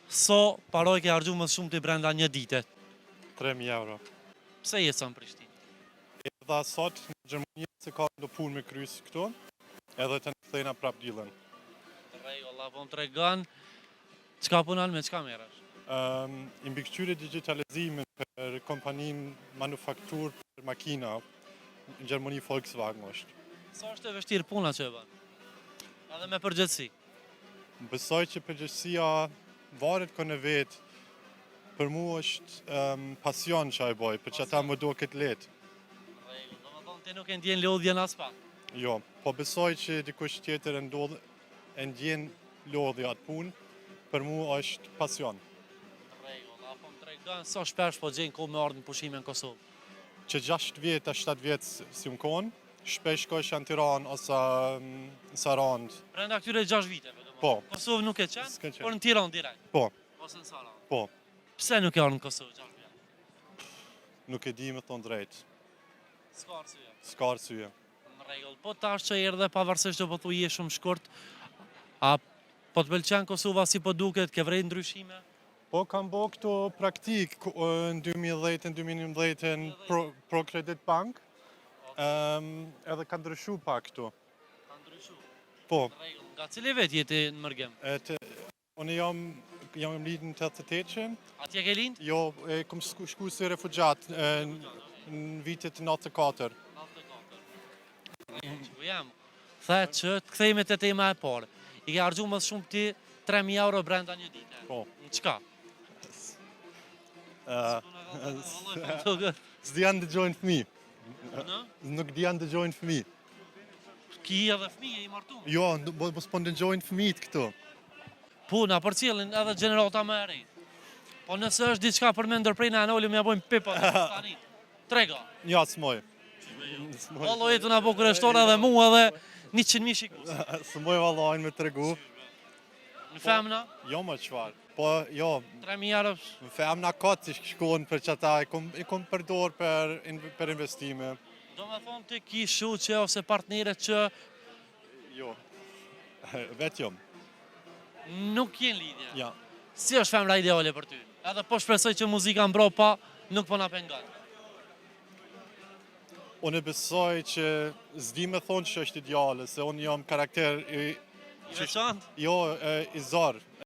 So paroj ke harxhu më shumë të brenda një dite? 3.000 euro. Pse je sa në Prishtinë? Edhe sot në Gjermani se ka do punë me krys këtu, edhe të në kthejna prap dilën. Rregull, po më tregon çka punon me çka merresh? I mbikëqyri digitalizimin për kompanin manufaktur për makina, në Gjermani Volkswagen është. Sa është e vështirë puna që e bën? Edhe me përgjithësi. Besoj që përgjithësia varet kënë vetë, për mu është pasion që a e boj, për që ata më do këtë letë. Rregull, domethënë ti nuk e ndjen lodhjen as pak. Jo, po besoj që dikush tjetër e ndjen lodhja atë punë, për mu është pasion. Rregull, apo më tregon sa shpesh po gjen kohë me ardhmë pushime në Kosovë? Që 6 vjetë a 7 vjetë si më konë, shpesh kosh janë Tiranë ose në Sarandë. Brenda këtyre 6 viteve, domethënë. Po. Kosovë nuk e qenë, S'ka qenë. por në Tiranë direkt. Po, Ose në Sarandë. po, Pse nuk e ardhën në Kosovë 6 vjet? nuk e di me thonë drejtë, S'ka arsye. s'ka arsye. Në rregull, po tash që erdhe pavarësisht që po thu je shumë shkurt, a po të pëlqen Kosova si po duket, ke vrejt ndryshime? Po kam bo këto praktik në 2010-2011 pro Credit Bank, edhe ka ndryshu pak këtu. Ka ndryshu. Po, Në rregull, nga cili vit jeti në Mërgem? unë jam litë në 88, Atje ke lind? jo, kom shku si refugjat në vitet 94. 94. Që jam, the që të kthejme të tema e parë. I ke harxhu më shumë ti 3.000 euro brenda një dite. Po. Në çka? S'di janë dëgjojnë fëmi, Në? nuk di janë dëgjojnë fëmi. Ki edhe fëmijë i martuar. Jo, mos po dëgjojnë fëmijët këtu. Po, na përcjellin edhe gjenerata më e ri. Po nëse është diçka për me ndërprej na anolim ja bojmë pipa tani. Trega. Ja, s'moj. Vallo jetu na bo kryeshtora dhe mua edhe 100.000 shikues. S'moj vallajnë me tregu. Në femna, Jo më qëfar. Po, jo, 3.000 euro. në femna katë që shkon për që ata i kom përdor për investime. Do me thonë ti ki shuqe ose partnere që Jo, vetjom, nuk jenë lidhje. ja. Si është femra ideale për ty? Edhe po shpresoj që muzika mbropa nuk po na pengon. Unë besoj që s'di me thonë që është ideale, se unë jam karakter I veçantë? jo, i zarë.